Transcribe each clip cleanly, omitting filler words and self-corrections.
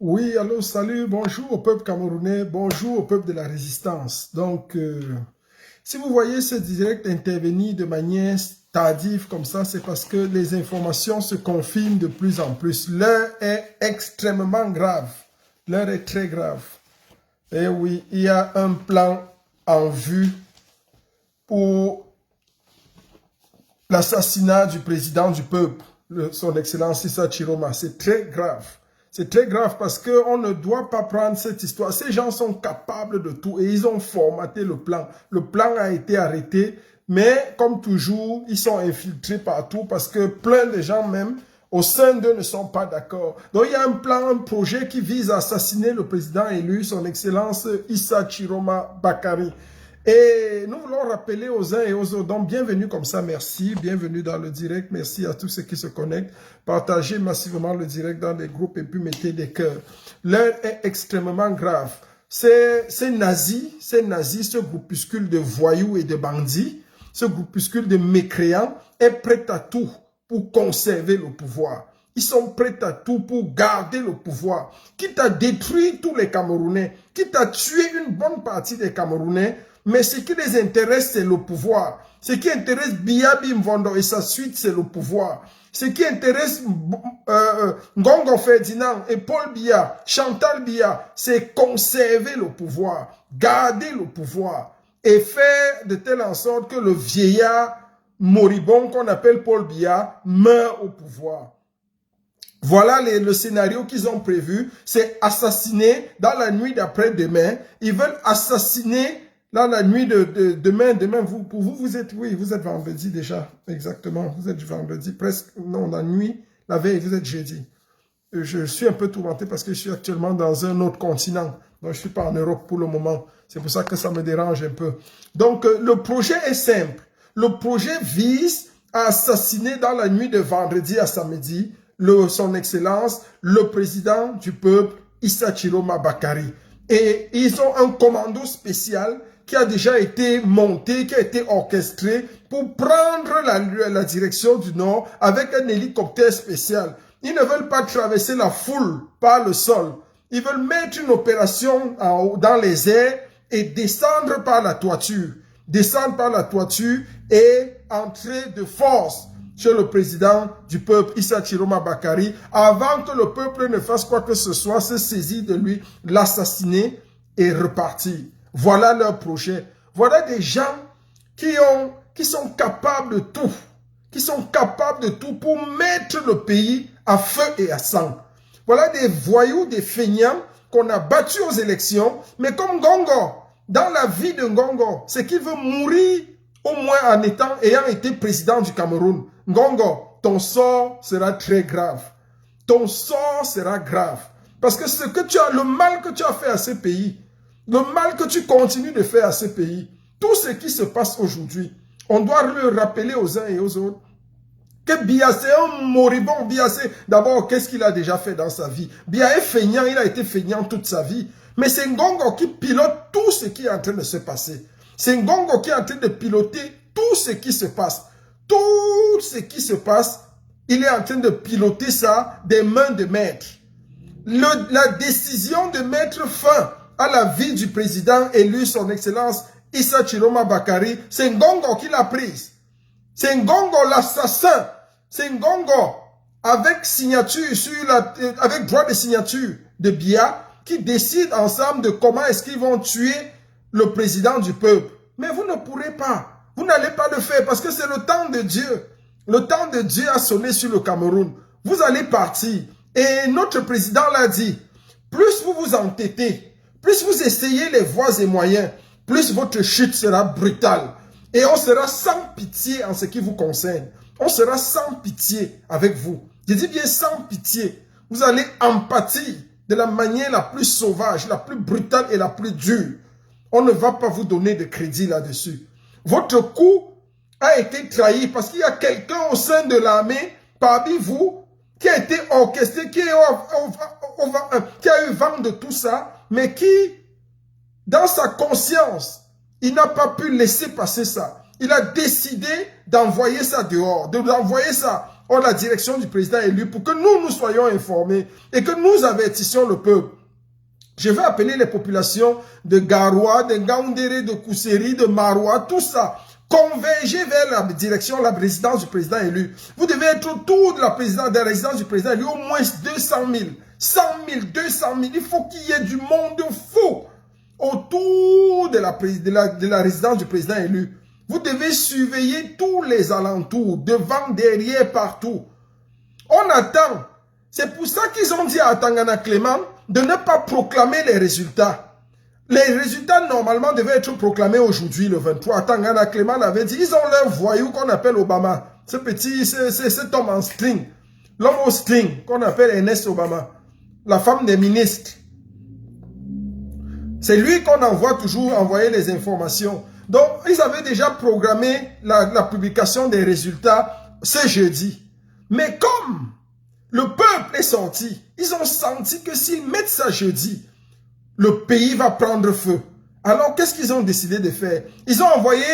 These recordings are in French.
Oui, allô, salut, bonjour au peuple camerounais, bonjour au peuple de la résistance. Donc, si vous voyez ce direct intervenir de manière tardive comme ça, c'est parce que les informations se confirment de plus en plus. L'heure est extrêmement grave. L'heure est très grave. Et oui, il y a un plan en vue pour l'assassinat du président du peuple, son Excellence Issa Chiroma. C'est très grave. C'est très grave parce qu'on ne doit pas prendre cette histoire. Ces gens sont capables de tout et ils ont formaté le plan. Le plan a été arrêté, mais comme toujours, ils sont infiltrés partout parce que plein de gens même au sein d'eux ne sont pas d'accord. Donc il y a un plan, un projet qui vise à assassiner le président élu, son Excellence Issa Chiroma Bakari. Et nous voulons rappeler aux uns et aux autres, donc bienvenue comme ça, merci, bienvenue dans le direct, merci à tous ceux qui se connectent, partagez massivement le direct dans les groupes et puis mettez des cœurs. L'heure est extrêmement grave. Ces nazis, ce groupuscule de voyous et de bandits, ce groupuscule de mécréants est prêt à tout pour conserver le pouvoir. Ils sont prêts à tout pour garder le pouvoir. Quitte à détruire tous les Camerounais, quitte à tuer une bonne partie des Camerounais, mais ce qui les intéresse, c'est le pouvoir. Ce qui intéresse Biya Bimvondo et sa suite, c'est le pouvoir. Ce qui intéresse Ngongo Ferdinand et Paul Biya, Chantal Biya, c'est conserver le pouvoir, garder le pouvoir et faire de telle en sorte que le vieillard moribond qu'on appelle Paul Biya meurt au pouvoir. Voilà le scénario qu'ils ont prévu, c'est assassiner dans la nuit d'après-demain. Ils veulent assassiner dans la nuit de demain. Pour vous, vous êtes vendredi déjà, exactement. Vous êtes vendredi, presque, non, la nuit, la veille, vous êtes jeudi. Je suis un peu tourmenté parce que je suis actuellement dans un autre continent. Donc, je ne suis pas en Europe pour le moment. C'est pour ça que ça me dérange un peu. Donc, le projet est simple. Le projet vise à assassiner dans la nuit de vendredi à samedi son Excellence, le président du peuple, Issa Chiroma Bakari. Et ils ont un commando spécial qui a déjà été monté, qui a été orchestré pour prendre la direction du Nord avec un hélicoptère spécial. Ils ne veulent pas traverser la foule par le sol. Ils veulent mettre une opération dans les airs et descendre par la toiture. Descendre par la toiture et entrer de force chez le président du peuple, Issa Chiroma Bakari, avant que le peuple ne fasse quoi que ce soit, se saisir de lui, l'assassiner et repartir. Voilà leur projet. Voilà des gens qui sont capables de tout, pour mettre le pays à feu et à sang. Voilà des voyous, des feignants qu'on a battus aux élections, mais comme Ngongo, dans la vie de Ngongo, c'est qu'il veut mourir au moins ayant été président du Cameroun. Ngongo, ton sort sera très grave. Ton sort sera grave. Parce que le mal que tu as fait à ce pays, le mal que tu continues de faire à ce pays, tout ce qui se passe aujourd'hui, on doit le rappeler aux uns et aux autres que Biya, c'est un moribond. Biya, d'abord, qu'est-ce qu'il a déjà fait dans sa vie? Biya est feignant, il a été feignant toute sa vie. Mais c'est Ngongo qui pilote tout ce qui est en train de se passer. C'est Ngongo qui est en train de piloter tout ce qui se passe. Tout ce qui se passe, il est en train de piloter ça des mains de maître. La décision de mettre fin à la vie du président élu, son Excellence Issa Chiroma Bakari, c'est Ngongo qui l'a prise. C'est Ngongo l'assassin. C'est Ngongo avec signature avec droit de signature de Biya qui décide ensemble de comment est-ce qu'ils vont tuer le président du peuple. Mais vous ne pourrez pas. Vous n'allez pas le faire parce que c'est le temps de Dieu. Le temps de Dieu a sonné sur le Cameroun. Vous allez partir. Et notre président l'a dit, plus vous vous entêtez, plus vous essayez les voies et moyens, plus votre chute sera brutale. Et on sera sans pitié en ce qui vous concerne. On sera sans pitié avec vous. Je dis bien sans pitié. Vous allez empâtir de la manière la plus sauvage, la plus brutale et la plus dure. On ne va pas vous donner de crédit là-dessus. Votre coup a été trahi parce qu'il y a quelqu'un au sein de l'armée, parmi vous, qui a été orchestré, qui a eu vent de tout ça, mais qui, dans sa conscience, il n'a pas pu laisser passer ça. Il a décidé d'envoyer ça dehors, d'envoyer ça ont la direction du président élu pour que nous soyons informés et que nous avertissions le peuple. Je vais appeler les populations de Garoua, de Gaoundéré, de Kousseri, de Maroua, tout ça. Converger vers la direction, la résidence du président élu. Vous devez être autour de la résidence du président élu, au moins 200 000, 100 000, 200 000. Il faut qu'il y ait du monde fou autour de la résidence du président élu. Vous devez surveiller tous les alentours, devant, derrière, partout. On attend. C'est pour ça qu'ils ont dit à Tangana Clément de ne pas proclamer les résultats. Les résultats, normalement, devaient être proclamés aujourd'hui, le 23. Tangana Clément avait dit, ils ont leur voyou qu'on appelle Obama. Cet homme en string. L'homme au string, qu'on appelle Ernest Obama. La femme des ministres. C'est lui qu'on envoie toujours envoyer les informations. Donc, ils avaient déjà programmé la publication des résultats ce jeudi. Mais comme le peuple est sorti, ils ont senti que s'ils mettent ça jeudi, le pays va prendre feu. Alors, qu'est-ce qu'ils ont décidé de faire? Ils ont envoyé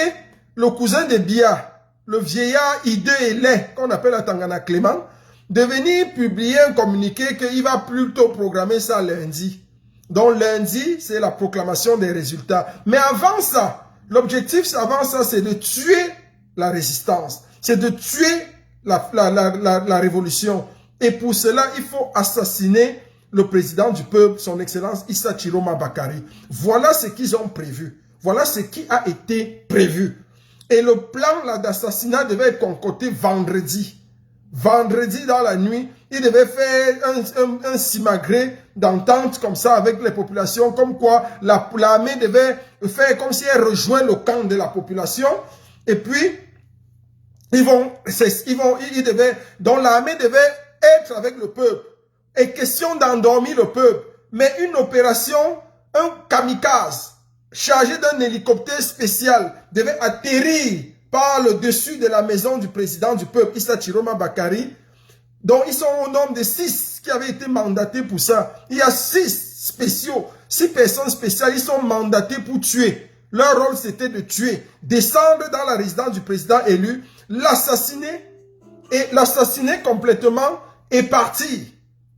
le cousin de Bia, le vieillard hideux et laid, qu'on appelle à Tangana Clément, de venir publier un communiqué qu'il va plutôt programmer ça lundi. Donc, lundi, c'est la proclamation des résultats. Mais avant ça, l'objectif avant ça, c'est de tuer la résistance. C'est de tuer la révolution. Et pour cela, il faut assassiner le président du peuple, son excellence Issa Chiroma Bakari. Voilà ce qu'ils ont prévu. Voilà ce qui a été prévu. Et le plan d'assassinat devait être concocté vendredi. Vendredi dans la nuit, il devait faire un simagré d'entente comme ça avec les populations, comme quoi l'armée devait faire comme si elle rejoint le camp de la population. Et puis, donc l'armée devait être avec le peuple. Et question d'endormir le peuple. Mais une opération, un kamikaze, chargé d'un hélicoptère spécial, devait atterrir par le dessus de la maison du président du peuple, Issa Chiroma Bakari. Donc, ils sont au nombre de 6 qui avaient été mandatés pour ça. Il y a 6 spéciaux, 6 personnes spéciales, ils sont mandatés pour tuer. Leur rôle, c'était de tuer, descendre dans la résidence du président élu, l'assassiner complètement et partir.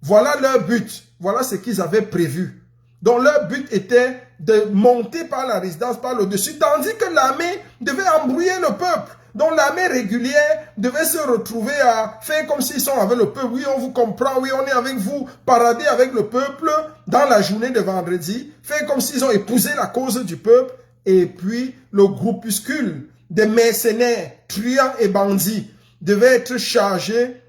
Voilà leur but. Voilà ce qu'ils avaient prévu. Donc, leur but était de monter par la résidence, par le dessus, tandis que l'armée devait embrouiller le peuple. Donc, l'armée régulière devait se retrouver à faire comme s'ils sont avec le peuple. Oui, on vous comprend, oui, on est avec vous, parader avec le peuple dans la journée de vendredi, faire comme s'ils ont épousé la cause du peuple. Et puis, le groupuscule des mercenaires, truands et bandits devait être chargé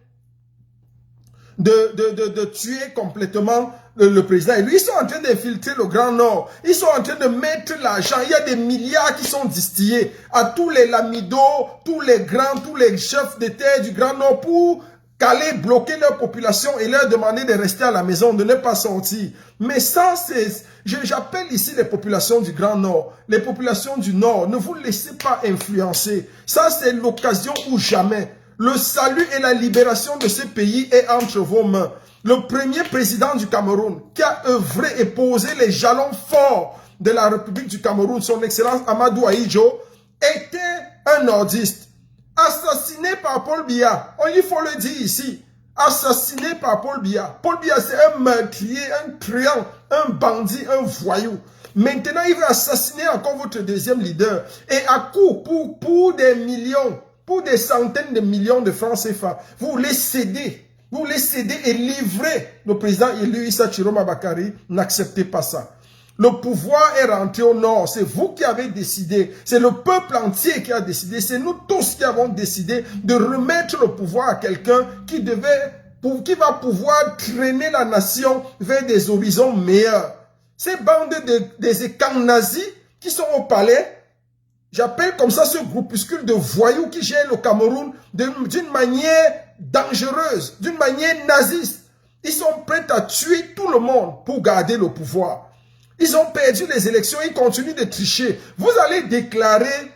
de tuer complètement le président. Et lui, ils sont en train d'infiltrer le Grand Nord. Ils sont en train de mettre l'argent. Il y a des milliards qui sont distillés à tous les lamidos, tous les grands, tous les chefs d'État du Grand Nord pour caler, bloquer leur population et leur demander de rester à la maison, de ne pas sortir. Mais ça, c'est... J'appelle ici les populations du Grand Nord, les populations du Nord. Ne vous laissez pas influencer. Ça, c'est l'occasion ou jamais. Le salut et la libération de ce pays est entre vos mains. Le premier président du Cameroun qui a œuvré et posé les jalons forts de la République du Cameroun, son excellence Amadou Ahidjo, était un nordiste. Assassiné par Paul Biya. Il faut le dire ici. Assassiné par Paul Biya. Paul Biya, c'est un meurtrier, un truand, un bandit, un voyou. Maintenant, il veut assassiner encore votre deuxième leader. Et à coup, pour des millions, pour des centaines de millions de francs CFA, vous voulez céder. Vous voulez céder et livrer le président élu Issa Chiroma Bakari. N'acceptez pas ça. Le pouvoir est rentré au nord. C'est vous qui avez décidé. C'est le peuple entier qui a décidé. C'est nous tous qui avons décidé de remettre le pouvoir à quelqu'un qui va pouvoir traîner la nation vers des horizons meilleurs. Ces bandes des écans nazis qui sont au palais, j'appelle comme ça ce groupuscule de voyous qui gèrent le Cameroun d'une manière dangereuse, d'une manière naziste. Ils sont prêts à tuer tout le monde pour garder le pouvoir. Ils ont perdu les élections, ils continuent de tricher. Vous allez déclarer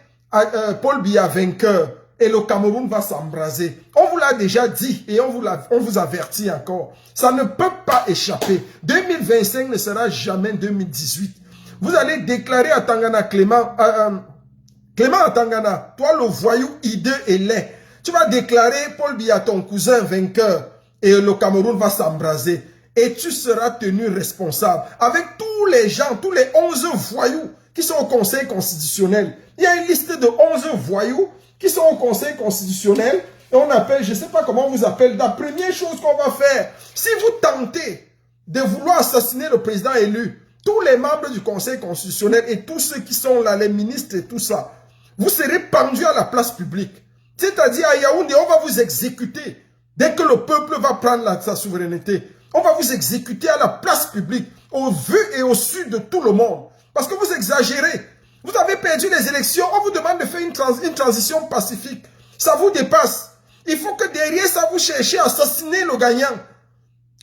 Paul Biya vainqueur et le Cameroun va s'embraser. On vous l'a déjà dit et on vous avertit encore. Ça ne peut pas échapper. 2025 ne sera jamais 2018. Vous allez déclarer à Tangana Clément à Tangana, toi le voyou hideux et laid, Tu vas déclarer Paul Biya, ton cousin vainqueur, et le Cameroun va s'embraser. Et tu seras tenu responsable avec tous les gens, tous les 11 voyous qui sont au Conseil constitutionnel. Il y a une liste de 11 voyous qui sont au Conseil constitutionnel. Et on appelle, je ne sais pas comment on vous appelle, la première chose qu'on va faire, si vous tentez de vouloir assassiner le président élu, tous les membres du Conseil constitutionnel et tous ceux qui sont là, les ministres et tout ça, vous serez pendus à la place publique. C'est-à-dire à Yaoundé, on va vous exécuter. Dès que le peuple va prendre sa souveraineté, on va vous exécuter à la place publique, au vu et au su de tout le monde. Parce que vous exagérez. Vous avez perdu les élections, on vous demande de faire une transition pacifique. Ça vous dépasse. Il faut que derrière ça, vous cherchiez à assassiner le gagnant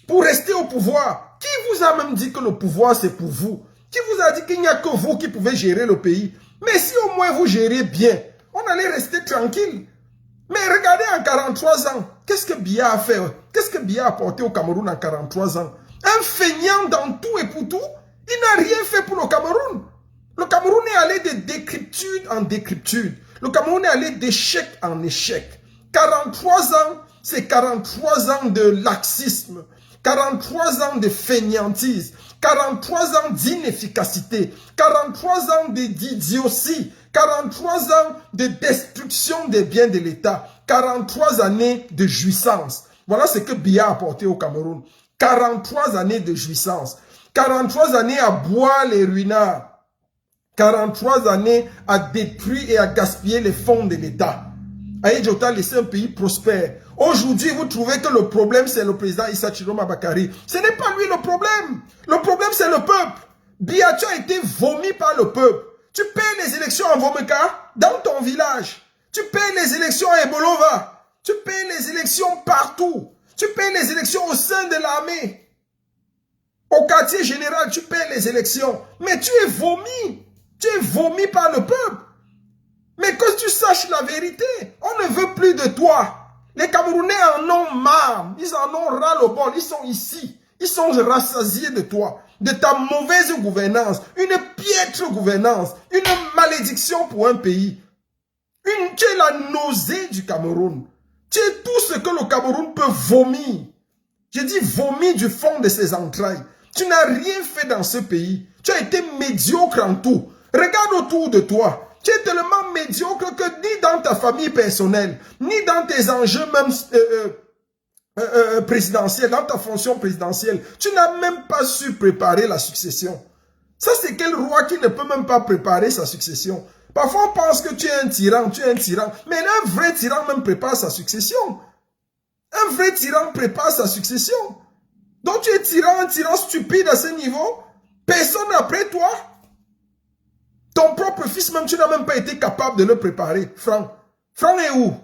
pour rester au pouvoir. Qui vous a même dit que le pouvoir, c'est pour vous? Qui vous a dit qu'il n'y a que vous qui pouvez gérer le pays? Mais si au moins vous gérez bien, on allait rester tranquille. Mais regardez en 43 ans, qu'est-ce que Biya a fait? Qu'est-ce que Biya a apporté au Cameroun en 43 ans? Un feignant dans tout et pour tout, il n'a rien fait pour le Cameroun. Le Cameroun est allé de décryptude en décryptude. Le Cameroun est allé d'échec en échec. 43 ans, c'est 43 ans de laxisme, 43 ans de fainéantise, 43 ans d'inefficacité, 43 ans d'idiotie, 43 ans de destruction des biens de l'État, 43 années de jouissance. Voilà ce que Biya a apporté au Cameroun. 43 années de jouissance, 43 années à boire les ruinards, 43 années à détruire et à gaspiller les fonds de l'État. Aïe Jota a laissé un pays prospère. Aujourd'hui, vous trouvez que le problème, c'est le président Issa Chiroma Bakari. Ce n'est pas lui le problème. Le problème, c'est le peuple. Biya, tu as été vomi par le peuple. Tu payes les élections en Vomeka, dans ton village. Tu payes les élections à Ebolova. Tu payes les élections partout. Tu payes les élections au sein de l'armée. Au quartier général, tu payes les élections. Mais tu es vomi. Tu es vomi par le peuple. Mais que tu saches la vérité, on ne veut plus de toi. Les Camerounais en ont marre. Ils en ont ras-le-bol. Ils sont ici. Ils sont rassasiés de toi, de ta mauvaise gouvernance, une piètre gouvernance, une malédiction pour un pays. Tu es la nausée du Cameroun. Tu es tout ce que le Cameroun peut vomir. Je dis vomir du fond de ses entrailles. Tu n'as rien fait dans ce pays. Tu as été médiocre en tout. Regarde autour de toi. Tu es tellement médiocre que ni dans ta famille personnelle, ni dans tes enjeux même présidentiels, dans ta fonction présidentielle, tu n'as même pas su préparer la succession. Ça, c'est quel roi qui ne peut même pas préparer sa succession? Parfois, on pense que tu es un tyran, mais un vrai tyran même prépare sa succession. Un vrai tyran prépare sa succession. Donc, tu es un tyran stupide à ce niveau. Personne après toi. Ton propre fils, même, tu n'as même pas été capable de le préparer. Franck est où?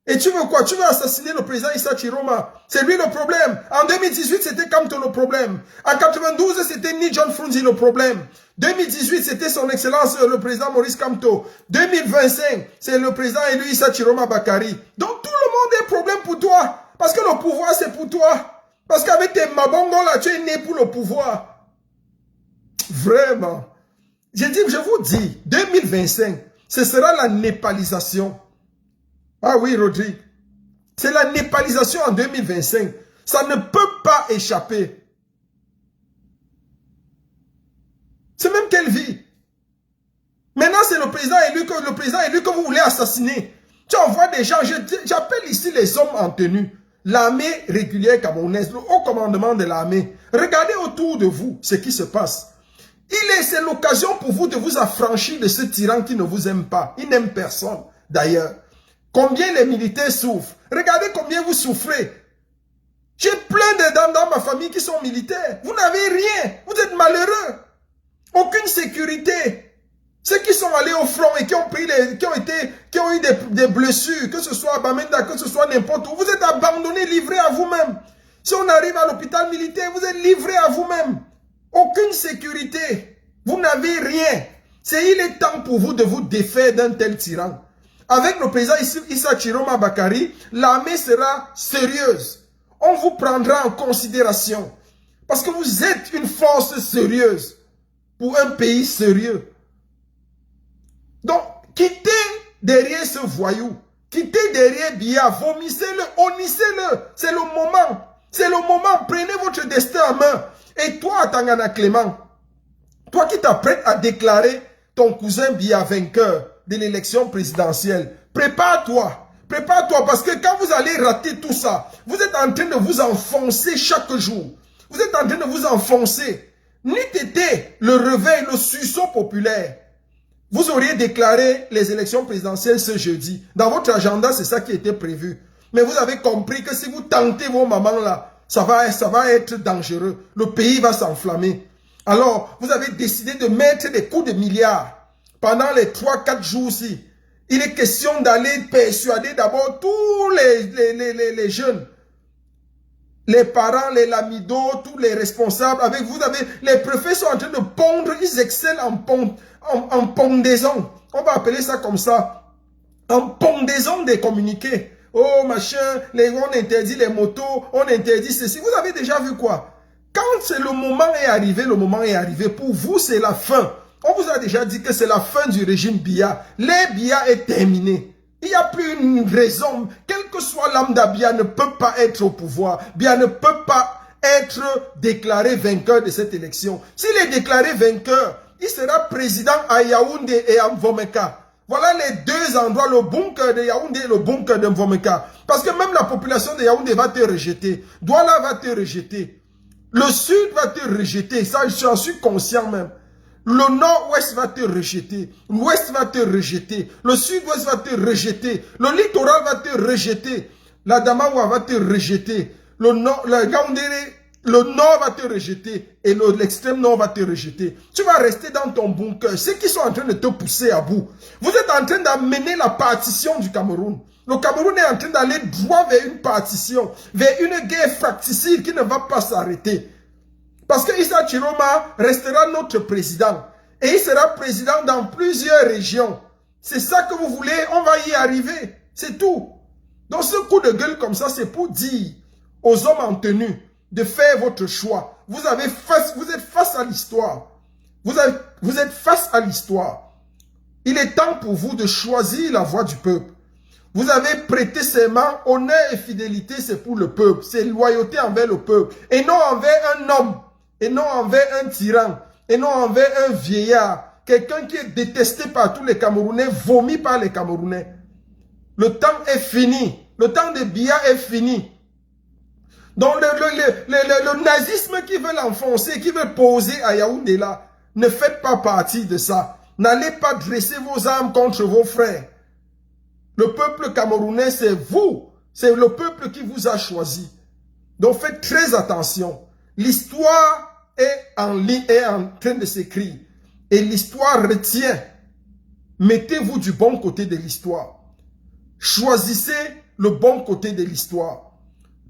Et tu veux quoi? Tu veux assassiner le président Issa Chiroma? C'est lui le problème. En 2018, c'était Kamto le problème. En 92, c'était ni John Frunzi le problème. 2018, c'était son excellence le président Maurice Kamto. 2025, c'est le président élu Issa Chiroma Bakari. Donc tout le monde est problème pour toi. Parce que le pouvoir, c'est pour toi. Parce qu'avec tes mabongos là, tu es né pour le pouvoir. Vraiment. Je vous dis, 2025, ce sera la népalisation. Ah oui, Rodrigue. C'est la népalisation en 2025. Ça ne peut pas échapper. C'est même quelle vie. Maintenant, c'est le président élu que vous voulez assassiner. Tu envoies des gens, j'appelle ici les hommes en tenue. L'armée régulière camerounaise, le haut commandement de l'armée. Regardez autour de vous ce qui se passe. C'est l'occasion pour vous de vous affranchir de ce tyran qui ne vous aime pas. Il n'aime personne, d'ailleurs. Combien les militaires souffrent. Regardez combien vous souffrez. J'ai plein de dames dans ma famille qui sont militaires. Vous n'avez rien. Vous êtes malheureux. Aucune sécurité. Ceux qui sont allés au front et qui ont eu des blessures, que ce soit à Bamenda, que ce soit n'importe où, vous êtes abandonnés, livrés à vous-même. Si on arrive à l'hôpital militaire, vous êtes livrés à vous-même. Aucune sécurité. Vous n'avez rien. Il est temps pour vous de vous défaire d'un tel tyran. Avec le président Issa Chiroma Bakari, l'armée sera sérieuse. On vous prendra en considération. Parce que vous êtes une force sérieuse pour un pays sérieux. Donc, quittez derrière ce voyou. Quittez derrière Biya, vomissez-le, honnissez-le. C'est le moment. C'est le moment. Prenez votre destin en main. Et toi, Tangana Clément, toi qui t'apprêtes à déclarer ton cousin Biya vainqueur de l'élection présidentielle, prépare-toi. Prépare-toi parce que quand vous allez rater tout ça, vous êtes en train de vous enfoncer chaque jour. Vous êtes en train de vous enfoncer. N'eût été le réveil, le sursaut populaire, vous auriez déclaré les élections présidentielles ce jeudi. Dans votre agenda, c'est ça qui était prévu. Mais vous avez compris que si vous tentez vos mamans là, ça va être dangereux. Le pays va s'enflammer. Alors, vous avez décidé de mettre des coups de milliards pendant les 3-4 jours-ci. Il est question d'aller persuader d'abord tous les jeunes, les parents, les lamidos, tous les responsables. Avec vous, les préfets sont en train de pondre, ils excellent en pondaison. On va appeler ça comme ça. En pondaison des communiqués. Oh machin, on interdit les motos, on interdit ceci. Vous avez déjà vu quoi? Quand le moment est arrivé. Pour vous, c'est la fin. On vous a déjà dit que c'est la fin du régime Biya. Les Biya est terminé. Il n'y a plus une raison. Quel que soit l'âme d'Biya ne peut pas être au pouvoir. Biya ne peut pas être déclaré vainqueur de cette élection. S'il est déclaré vainqueur, il sera président à Yaoundé et à Mvomeka. Voilà les deux endroits, le bunker de Yaoundé et le bunker de Mvomeka. Parce que même la population de Yaoundé va te rejeter. Douala va te rejeter. Le sud va te rejeter. Ça, j'en suis conscient même. Le nord-ouest va te rejeter. L'ouest va te rejeter. Le sud-ouest va te rejeter. Le littoral va te rejeter. La Damawa va te rejeter. Le nord va te rejeter. Et l'extrême nord va te rejeter. Tu vas rester dans ton bunker. Ceux qui sont en train de te pousser à bout. Vous êtes en train d'amener la partition du Cameroun. Le Cameroun est en train d'aller droit vers une partition. Vers une guerre fracticide qui ne va pas s'arrêter. Parce que Issa Chiroma restera notre président. Et il sera président dans plusieurs régions. C'est ça que vous voulez, on va y arriver. C'est tout. Donc ce coup de gueule comme ça, c'est pour dire aux hommes en tenue de faire votre choix. Vous êtes face à l'histoire. Vous êtes face à l'histoire. Il est temps pour vous de choisir la voie du peuple. Vous avez prêté serment, honneur et fidélité, c'est pour le peuple. C'est loyauté envers le peuple. Et non envers un homme. Et non envers un tyran, et non envers un vieillard, quelqu'un qui est détesté par tous les Camerounais, vomi par les Camerounais. Le temps est fini, le temps de Biya est fini. Donc le nazisme qui veut l'enfoncer, qui veut poser à Yaoundé là, ne faites pas partie de ça. N'allez pas dresser vos armes contre vos frères. Le peuple camerounais, c'est vous, c'est le peuple qui vous a choisi. Donc faites très attention. L'histoire est en train de s'écrire. Et l'histoire retient. Mettez-vous du bon côté de l'histoire. Choisissez le bon côté de l'histoire.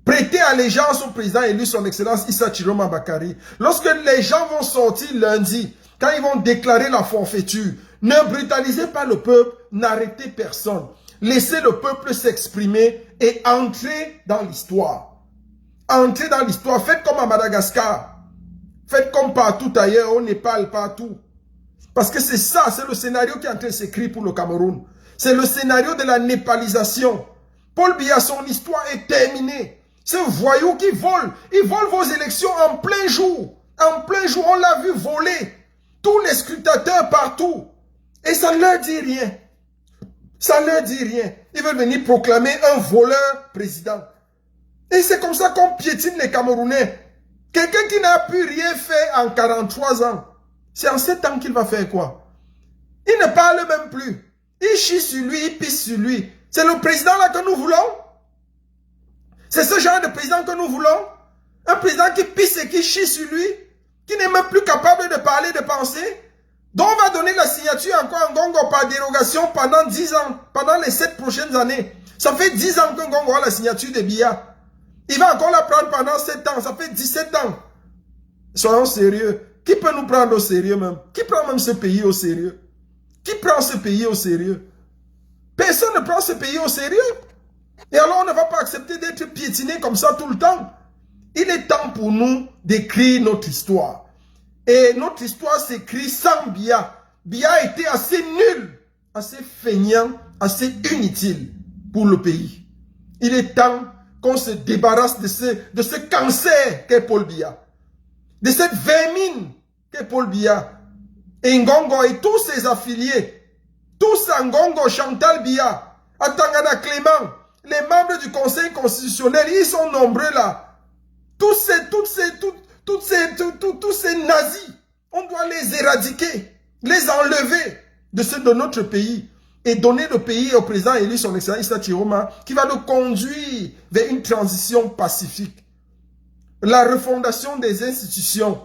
Prêtez allégeance au président élu, son excellence Issa Chiroma Bakari. Lorsque les gens vont sortir lundi, quand ils vont déclarer la forfaiture, ne brutalisez pas le peuple, n'arrêtez personne. Laissez le peuple s'exprimer et entrez dans l'histoire. Entrez dans l'histoire, faites comme à Madagascar, faites comme partout ailleurs, au Népal, partout. Parce que c'est ça, c'est le scénario qui est en train de s'écrire pour le Cameroun. C'est le scénario de la népalisation. Paul Biya, son histoire est terminée. Ce voyou qui vole, il vole vos élections en plein jour. En plein jour, on l'a vu voler. Tous les scrutateurs partout. Et ça ne leur dit rien. Ça ne leur dit rien. Ils veulent venir proclamer un voleur président. Et c'est comme ça qu'on piétine les Camerounais. Quelqu'un qui n'a pu rien faire en 43 ans. C'est en 7 ans qu'il va faire quoi? Il ne parle même plus. Il chie sur lui, il pisse sur lui. C'est le président là que nous voulons? C'est ce genre de président que nous voulons? Un président qui pisse et qui chie sur lui? Qui n'est même plus capable de parler, de penser? Donc on va donner la signature encore à Ngongo par dérogation pendant 10 ans. Pendant les 7 prochaines années. Ça fait 10 ans que Ngongo a la signature de Biya. Il va encore la prendre pendant 7 ans. Ça fait 17 ans. Soyons sérieux. Qui peut nous prendre au sérieux même? Qui prend même ce pays au sérieux? Qui prend ce pays au sérieux? Personne ne prend ce pays au sérieux. Et alors on ne va pas accepter d'être piétiné comme ça tout le temps. Il est temps pour nous d'écrire notre histoire. Et notre histoire s'écrit sans Biya. Biya était assez nul, assez feignant, assez inutile. pour le pays. Il est temps qu'on se débarrasse de ce cancer qu'est Paul Biya, de cette vermine qu'est Paul Biya, et Ngongo et tous ses affiliés, tous à Ngongo, Chantal Biya, Atangana Clément, les membres du Conseil constitutionnel, ils sont nombreux là. Tous ces nazis, on doit les éradiquer, les enlever de notre pays et donner le pays au président élu, son excellence Issa Chiroma, qui va le conduire vers une transition pacifique. La refondation des institutions.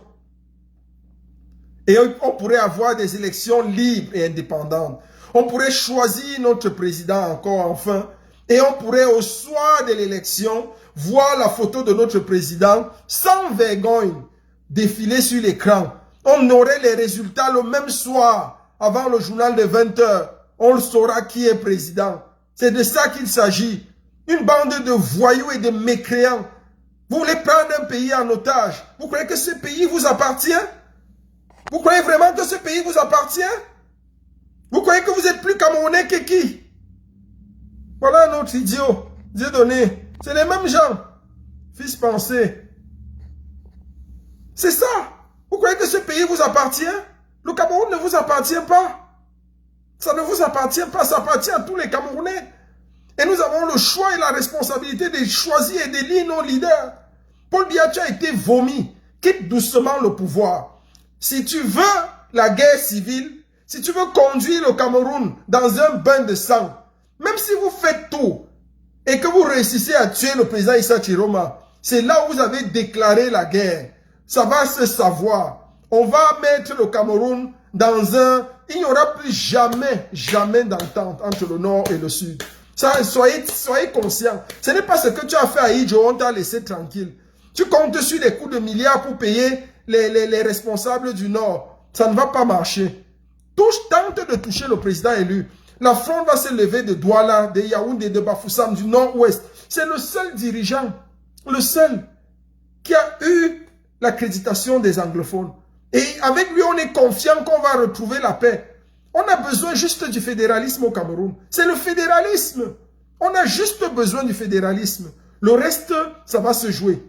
Et on pourrait avoir des élections libres et indépendantes. On pourrait choisir notre président encore enfin. Et on pourrait au soir de l'élection voir la photo de notre président sans vergogne défiler sur l'écran. On aurait les résultats le même soir avant le journal de 20 h. On le saura qui est président. C'est de ça qu'il s'agit. Une bande de voyous et de mécréants. Vous voulez prendre un pays en otage. Vous croyez que ce pays vous appartient? Vous croyez vraiment que ce pays vous appartient? Vous croyez que vous êtes plus Camerounais que qui? Voilà un autre idiot. Dieu donné. C'est les mêmes gens. Fils pensé. C'est ça. Vous croyez que ce pays vous appartient? Le Cameroun ne vous appartient pas. Ça ne vous appartient pas. Ça appartient à tous les Camerounais. Et nous avons le choix et la responsabilité de choisir et d'élire nos leaders. Paul Biya, tu as été vomi. Quitte doucement le pouvoir. Si tu veux la guerre civile, si tu veux conduire le Cameroun dans un bain de sang, même si vous faites tout et que vous réussissez à tuer le président Issa Chiroma, c'est là où vous avez déclaré la guerre. Ça va se savoir. On va mettre le Cameroun dans un... Il n'y aura plus jamais d'entente entre le Nord et le Sud. Ça, soyez conscients. Ce n'est pas ce que tu as fait à Idjo, on t'a laissé tranquille. Tu comptes sur des coups de milliards pour payer les responsables du Nord. Ça ne va pas marcher. Tente de toucher le président élu. La fronde va se lever de Douala, de Yaoundé, de Bafoussam, du Nord-Ouest. C'est le seul dirigeant, le seul, qui a eu l'accréditation des anglophones. Et avec lui, on est confiant qu'on va retrouver la paix. On a besoin juste du fédéralisme au Cameroun. C'est le fédéralisme. On a juste besoin du fédéralisme. Le reste, ça va se jouer.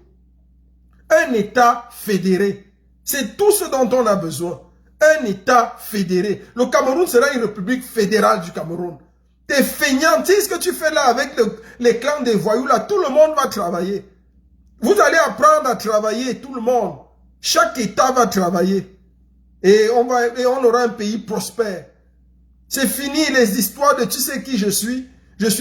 Un État fédéré. C'est tout ce dont on a besoin. Un État fédéré. Le Cameroun sera une république fédérale du Cameroun. T'es feignantise que tu fais là avec les clans des voyous là. Tout le monde va travailler. Vous allez apprendre à travailler, tout le monde. Chaque État va travailler. Et on aura un pays prospère. C'est fini les histoires de tu sais qui je suis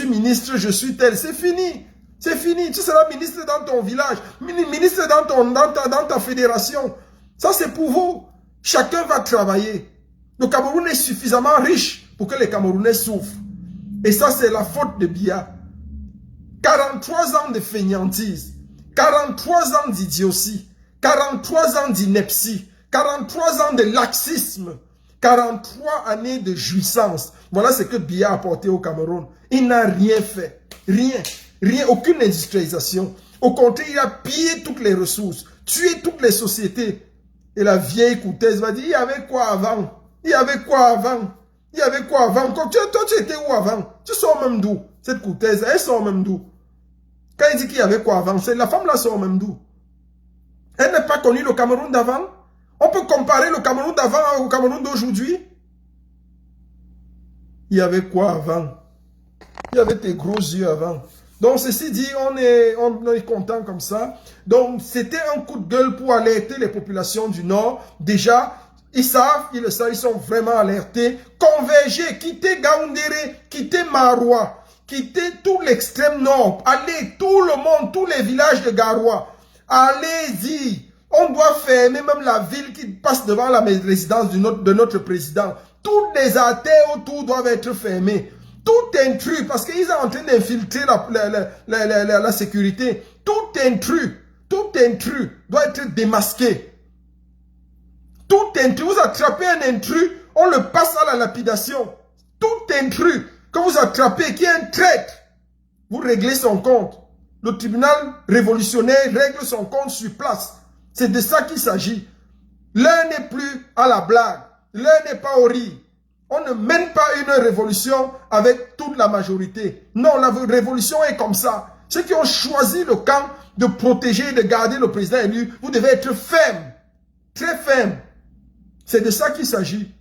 ministre, je suis tel. C'est fini. C'est fini. Tu seras ministre dans ton village, ministre dans ta fédération. Ça, c'est pour vous. Chacun va travailler. Le Cameroun est suffisamment riche pour que les Camerounais souffrent. Et ça, c'est la faute de Biya. 43 ans de fainéantise, 43 ans d'idiotie, 43 ans d'ineptie, 43 ans de laxisme, 43 années de jouissance. Voilà ce que Biya a apporté au Cameroun. Il n'a rien fait. Rien, aucune industrialisation. Au contraire, il a pillé toutes les ressources, tué toutes les sociétés. Et la vieille Koutaise va dire, il y avait quoi avant? Il y avait quoi avant? Il y avait quoi avant? Toi, tu étais où avant? Tu sors même d'où? Cette Koutaise, elle sort même d'où? Quand il dit qu'il y avait quoi avant, la femme là sort même d'où? Elle n'a pas connu le Cameroun d'avant? On peut comparer le Cameroun d'avant au Cameroun d'aujourd'hui? Il y avait quoi avant? Il y avait tes gros yeux avant. Donc, ceci dit, on est content comme ça. Donc, c'était un coup de gueule pour alerter les populations du Nord. Déjà, ils le savent, ils sont vraiment alertés. Convergez, quittez Gaoundéré, quittez Maroua, quittez tout l'extrême Nord. Allez, tout le monde, tous les villages de Garoua. Allez-y. On doit fermer même la ville qui passe devant la résidence de notre président. Toutes les artères autour doivent être fermées. Tout intrus, parce qu'ils sont en train d'infiltrer la sécurité. Tout intrus doit être démasqué. Tout intrus, vous attrapez un intrus, on le passe à la lapidation. Tout intrus que vous attrapez, qui est un traître, vous réglez son compte. Le tribunal révolutionnaire règle son compte sur place. C'est de ça qu'il s'agit. L'un n'est plus à la blague, l'un n'est pas au rire. On ne mène pas une révolution avec toute la majorité. Non, la révolution est comme ça. Ceux qui ont choisi le camp de protéger et de garder le président élu, vous devez être ferme, très ferme. C'est de ça qu'il s'agit.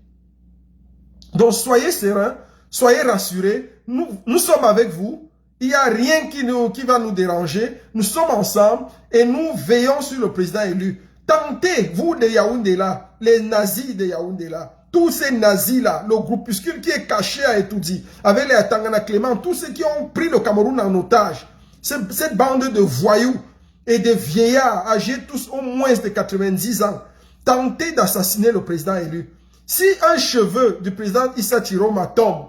Donc soyez sereins, soyez rassurés. Nous sommes avec vous. Il n'y a rien qui va nous déranger. Nous sommes ensemble et nous veillons sur le président élu. Tentez, vous de Yaoundé là, les nazis de Yaoundé là, tous ces nazis-là, le groupuscule qui est caché à Etoudi, avec les Tangana Clément, tous ceux qui ont pris le Cameroun en otage, cette bande de voyous et de vieillards âgés tous au moins de 90 ans, tentez d'assassiner le président élu. Si un cheveu du président Issa Chiroma tombe,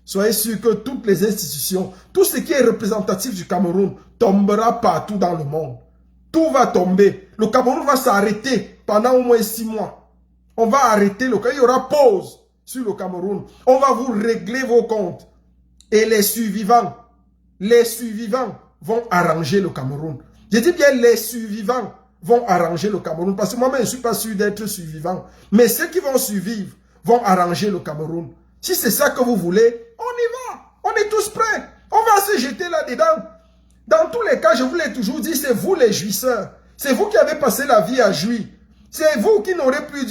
soyez sûr que toutes les institutions, tout ce qui est représentatif du Cameroun tombera partout dans le monde. Tout va tomber. Le Cameroun va s'arrêter pendant au moins 6 mois. On va arrêter le Cameroun. Il y aura pause sur le Cameroun. On va vous régler vos comptes. Et les survivants vont arranger le Cameroun. Je dis bien les survivants vont arranger le Cameroun. Parce que moi-même, je ne suis pas sûr d'être survivant. Mais ceux qui vont survivre vont arranger le Cameroun. Si c'est ça que vous voulez, on y va. On est tous prêts. On va se jeter là-dedans. Dans tous les cas, je vous l'ai toujours dit, c'est vous les jouisseurs. C'est vous qui avez passé la vie à jouir. C'est vous qui n'aurez plus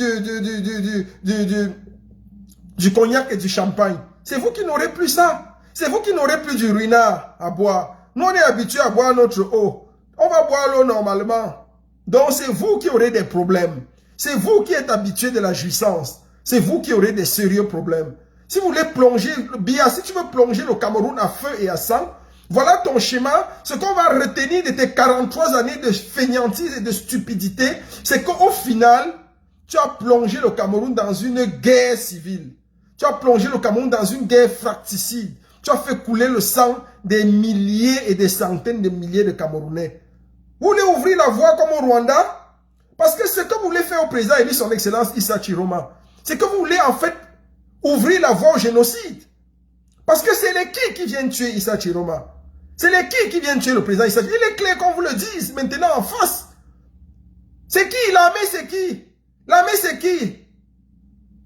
du cognac et du champagne. C'est vous qui n'aurez plus ça. C'est vous qui n'aurez plus du ruinard à boire. Nous, on est habitués à boire notre eau. On va boire l'eau normalement. Donc, c'est vous qui aurez des problèmes. C'est vous qui êtes habitués de la jouissance. C'est vous qui aurez des sérieux problèmes. Si vous voulez plonger, Biya, si tu veux plonger le Cameroun à feu et à sang, voilà ton schéma. Ce qu'on va retenir de tes 43 années de fainéantise et de stupidité, c'est qu'au final, tu as plongé le Cameroun dans une guerre civile. Tu as plongé le Cameroun dans une guerre fratricide. Tu as fait couler le sang des milliers et des centaines de milliers de Camerounais. Vous voulez ouvrir la voie comme au Rwanda? Parce que ce que vous voulez faire au président élu son excellence Issa Chiroma, c'est que vous voulez en fait ouvrir la voie au génocide. Parce que c'est les qui viennent tuer Issa Chiroma? C'est les qui viennent tuer le président Issa Chiroma? Il est clair qu'on vous le dise maintenant en face. C'est qui? L'armée c'est qui? L'armée c'est qui?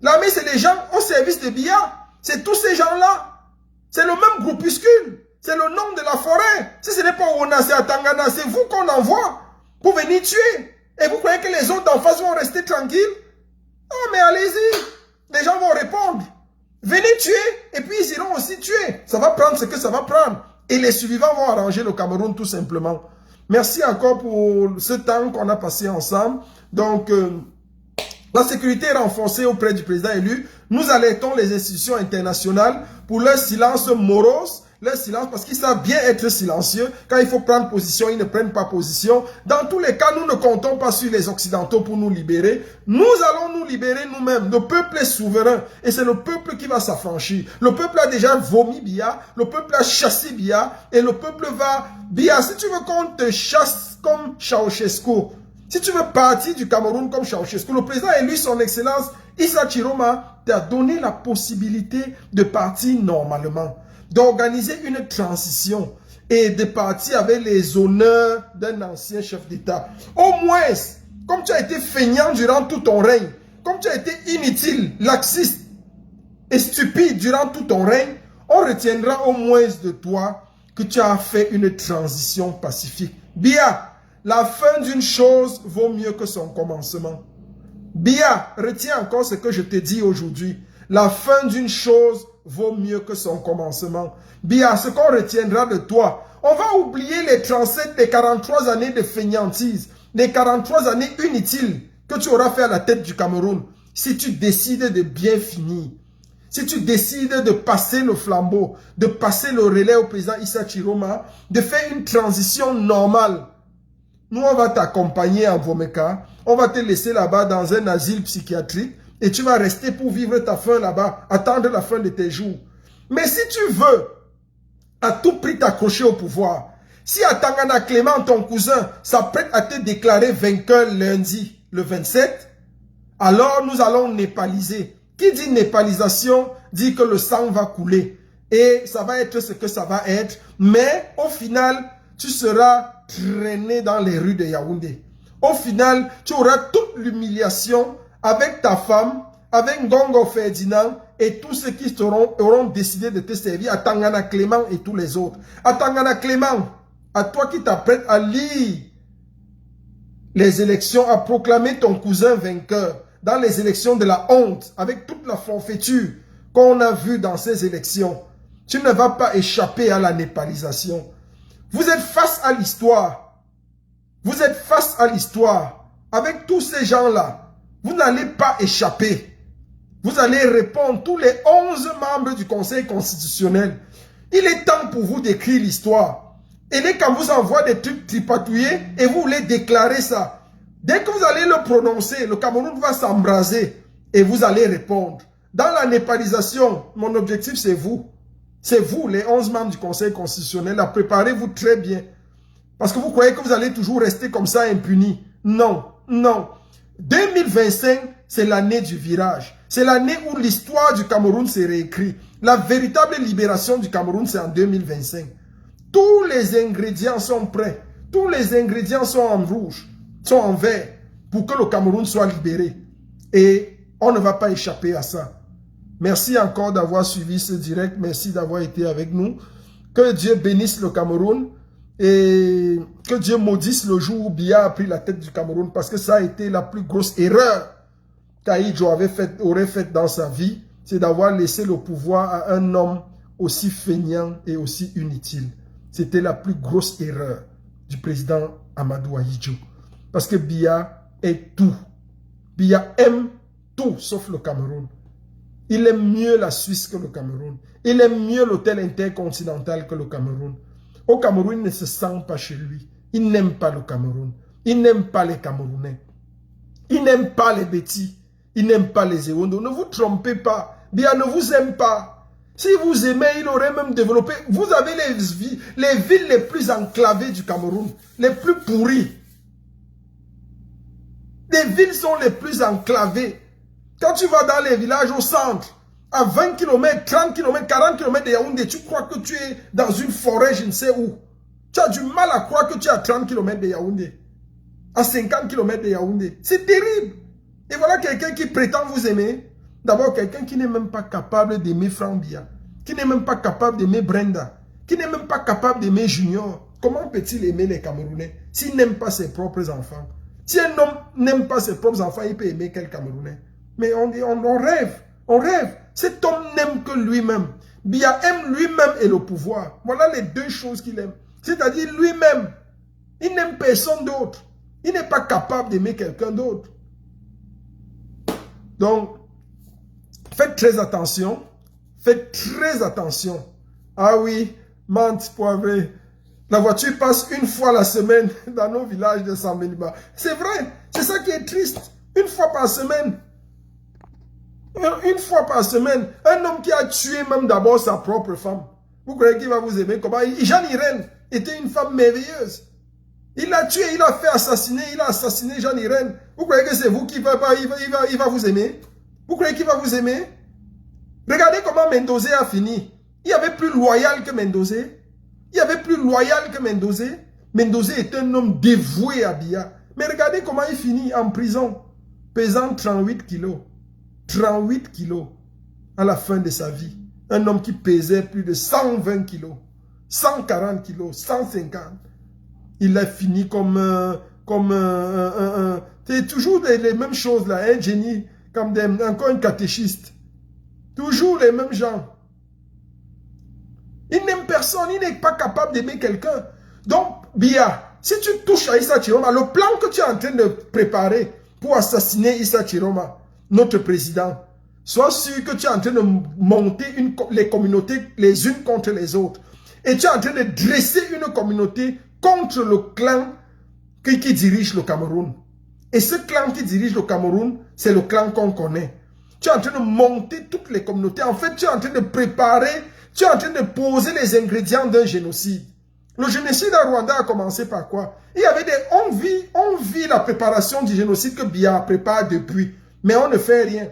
L'armée c'est les gens au service de Biya. C'est tous ces gens-là. C'est le même groupuscule. C'est le nom de la forêt. Si ce n'est pas Ona, c'est à Tangana. C'est vous qu'on envoie pour venir tuer. Et vous croyez que les autres d'en face vont rester tranquilles? Oh mais allez-y. Les gens vont répondre. Venez tuer et puis ils iront aussi tuer. Ça va prendre ce que ça va prendre. Et les survivants vont arranger le Cameroun tout simplement. Merci encore pour ce temps qu'on a passé ensemble. Donc, la sécurité est renforcée auprès du président élu. Nous alertons les institutions internationales pour leur silence morose. Leur silence parce qu'ils savent bien être silencieux. Quand il faut prendre position, ils ne prennent pas position. Dans tous les cas, nous ne comptons pas sur les Occidentaux pour nous libérer. Nous allons nous libérer nous-mêmes. Le peuple est souverain et c'est le peuple qui va s'affranchir. Le peuple a déjà vomi Biya. Le peuple a chassé Biya. Et le peuple va... Biya, si tu veux qu'on te chasse comme Ceausescu, si tu veux partir du Cameroun comme Ceausescu, le président élu son excellence Issa Chiroma t'a donné la possibilité de partir normalement, d'organiser une transition et de partir avec les honneurs d'un ancien chef d'État. Au moins, comme tu as été feignant durant tout ton règne, comme tu as été inutile, laxiste et stupide durant tout ton règne, on retiendra au moins de toi que tu as fait une transition pacifique. Biya, la fin d'une chose vaut mieux que son commencement. Biya, retiens encore ce que je te dis aujourd'hui. La fin d'une chose vaut mieux que son commencement. Biya, ce qu'on retiendra de toi, on va oublier les 37, les 43 années de fainéantise, les 43 années inutiles que tu auras fait à la tête du Cameroun. Si tu décides de bien finir, si tu décides de passer le flambeau, de passer le relais au président Issa Chiroma, de faire une transition normale, nous on va t'accompagner en Vomeka, on va te laisser là-bas dans un asile psychiatrique et tu vas rester pour vivre ta fin là-bas, attendre la fin de tes jours. Mais si tu veux à tout prix t'accrocher au pouvoir, si à Tangana Clément, ton cousin, s'apprête à te déclarer vainqueur lundi, le 27, alors nous allons népaliser. Qui dit népalisation dit que le sang va couler. Et ça va être ce que ça va être. Mais au final, tu seras traîné dans les rues de Yaoundé. Au final, tu auras toute l'humiliation avec ta femme, avec Ngongo Ferdinand et tous ceux qui auront décidé de te servir, à Tangana Clément et tous les autres. À Tangana Clément, à toi qui t'apprêtes à lire les élections, à proclamer ton cousin vainqueur dans les élections de la honte, avec toute la forfaiture qu'on a vue dans ces élections. Tu ne vas pas échapper à la népalisation. Vous êtes face à l'histoire. Vous êtes face à l'histoire. Avec tous ces gens-là, vous n'allez pas échapper. Vous allez répondre, tous les 11 membres du Conseil constitutionnel. Il est temps pour vous d'écrire l'histoire. Et dès qu'on vous envoie des trucs tripatouillés et vous voulez déclarer ça, dès que vous allez le prononcer, le Cameroun va s'embraser et vous allez répondre. Dans la népalisation, mon objectif c'est vous. C'est vous, les 11 membres du Conseil constitutionnel. Préparez-vous très bien. Parce que vous croyez que vous allez toujours rester comme ça impunis. Non, non. 2025, c'est l'année du virage. C'est l'année où l'histoire du Cameroun s'est réécrite. La véritable libération du Cameroun, c'est en 2025. Tous les ingrédients sont prêts. Tous les ingrédients sont en rouge, sont en vert, pour que le Cameroun soit libéré. Et on ne va pas échapper à ça. Merci encore d'avoir suivi ce direct. Merci d'avoir été avec nous. Que Dieu bénisse le Cameroun. Et que Dieu maudisse le jour où Biya a pris la tête du Cameroun. Parce que ça a été la plus grosse erreur qu'Ahidjo aurait faite dans sa vie. C'est d'avoir laissé le pouvoir à un homme aussi feignant et aussi inutile. C'était la plus grosse erreur du président Amadou Ahidjo. Parce que Biya est tout. Biya aime tout sauf le Cameroun. Il aime mieux la Suisse que le Cameroun. Il aime mieux l'hôtel intercontinental que le Cameroun. Au Cameroun, il ne se sent pas chez lui. Il n'aime pas le Cameroun. Il n'aime pas les Camerounais. Il n'aime pas les Bétis. Il n'aime pas les Ewondo. Ne vous trompez pas. Biya ne vous aime pas. Si vous aimez, il aurait même développé. Vous avez les villes les plus enclavées du Cameroun. Les plus pourries. Les villes sont les plus enclavées. Quand tu vas dans les villages au centre, à 20 km, 30 km, 40 km de Yaoundé, tu crois que tu es dans une forêt, je ne sais où. Tu as du mal à croire que tu es à 30 km de Yaoundé. À 50 km de Yaoundé. C'est terrible. Et voilà quelqu'un qui prétend vous aimer. D'abord, quelqu'un qui n'est même pas capable d'aimer Franck Biya. Qui n'est même pas capable d'aimer Brenda. Qui n'est même pas capable d'aimer Junior. Comment peut-il aimer les Camerounais s'il n'aime pas ses propres enfants? Si un homme n'aime pas ses propres enfants, il peut aimer quel Camerounais? Mais on rêve, on rêve. Cet homme n'aime que lui-même. Biya aime lui-même et le pouvoir. Voilà les deux choses qu'il aime. C'est-à-dire lui-même. Il n'aime personne d'autre. Il n'est pas capable d'aimer quelqu'un d'autre. Donc, faites très attention. Faites très attention. Ah oui, menthe, poivrée. La voiture passe une fois la semaine dans nos villages de Sambeliba. C'est vrai, c'est ça qui est triste. Une fois par semaine. Une fois par semaine, un homme qui a tué même d'abord sa propre femme. Vous croyez qu'il va vous aimer comment? Jeanne Irène était une femme merveilleuse. Il l'a tué, il l'a fait assassiner, il a assassiné Jeanne Irène. Vous croyez que c'est vous qui il va vous aimer? Vous croyez qu'il va vous aimer? Regardez comment Mendozé a fini. Il y avait plus loyal que Mendozé. Il y avait plus loyal que Mendozé. Mendozé est un homme dévoué à Biya. Mais regardez comment il finit en prison, pesant 38 kilos. 38 kilos à la fin de sa vie. Un homme qui pesait plus de 120 kilos, 140 kilos, 150. Il a fini comme c'est toujours les mêmes choses là, un génie, comme encore un catéchiste. Toujours les mêmes gens. Il n'aime personne, il n'est pas capable d'aimer quelqu'un. Donc, Biya, si tu touches à Issa Chiroma, le plan que tu es en train de préparer pour assassiner Issa Chiroma, notre président, sois sûr que tu es en train de monter les communautés les unes contre les autres. Et tu es en train de dresser une communauté contre le clan qui dirige le Cameroun. Et ce clan qui dirige le Cameroun, c'est le clan qu'on connaît. Tu es en train de monter toutes les communautés. En fait, tu es en train de préparer, tu es en train de poser les ingrédients d'un génocide. Le génocide à Rwanda a commencé par quoi? Il y avait on vit la préparation du génocide que Biya prépare depuis. Mais on ne fait rien.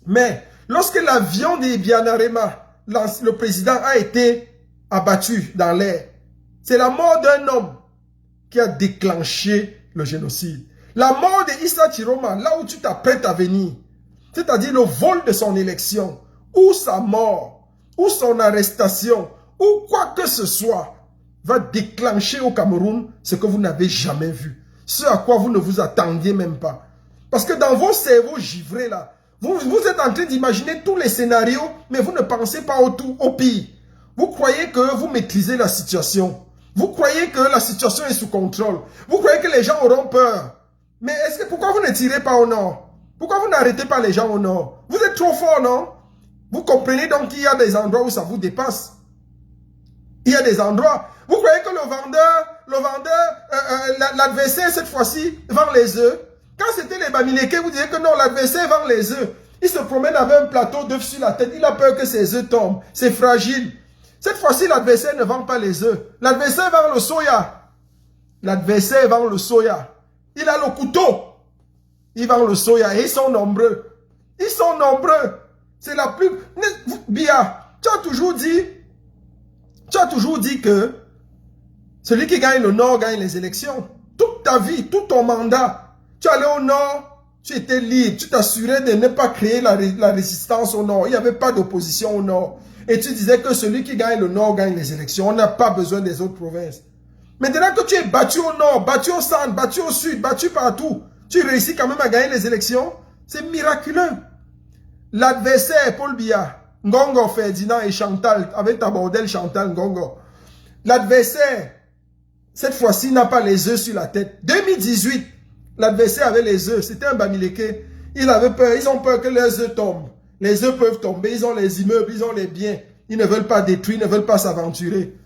Mais lorsque l'avion de Bianarema, le président a été abattu dans l'air, c'est la mort d'un homme qui a déclenché le génocide. La mort de Issa Chiroma, là où tu t'apprêtes à venir, c'est-à-dire le vol de son élection, ou sa mort, ou son arrestation, ou quoi que ce soit, va déclencher au Cameroun ce que vous n'avez jamais vu. Ce à quoi vous ne vous attendiez même pas. Parce que dans vos cerveaux givrés là, vous êtes en train d'imaginer tous les scénarios, mais vous ne pensez pas au pire. Vous croyez que vous maîtrisez la situation. Vous croyez que la situation est sous contrôle. Vous croyez que les gens auront peur. Mais pourquoi vous ne tirez pas au nord? Pourquoi vous n'arrêtez pas les gens au nord? Vous êtes trop fort, non? Vous comprenez donc qu'il y a des endroits où ça vous dépasse. Il y a des endroits. Vous croyez que l'adversaire cette fois-ci vend les œufs? Quand c'était les Bamileke, vous disiez que non, l'adversaire vend les œufs. Il se promène avec un plateau d'œufs sur la tête. Il a peur que ses œufs tombent. C'est fragile. Cette fois-ci, l'adversaire ne vend pas les œufs. L'adversaire vend le soya. L'adversaire vend le soya. Il a le couteau. Il vend le soya et ils sont nombreux. Ils sont nombreux. C'est la plus... Bia, tu as toujours dit que celui qui gagne le Nord gagne les élections. Toute ta vie, tout ton mandat, tu allais au Nord, tu étais libre, tu t'assurais de ne pas créer la résistance au Nord. Il n'y avait pas d'opposition au Nord. Et tu disais que celui qui gagne le Nord gagne les élections. On n'a pas besoin des autres provinces. Maintenant que tu es battu au Nord, battu au Centre, battu au Sud, battu partout, tu réussis quand même à gagner les élections. C'est miraculeux. L'adversaire, Paul Biya, Ngongo Ferdinand et Chantal, avec ta bordel Chantal Ngongo. L'adversaire, cette fois-ci, n'a pas les œufs sur la tête. 2018, l'adversaire avait les œufs. C'était un Bamileke. Ils avaient peur. Ils ont peur que leurs œufs tombent. Les œufs peuvent tomber. Ils ont les immeubles. Ils ont les biens. Ils ne veulent pas détruire. Ils ne veulent pas s'aventurer.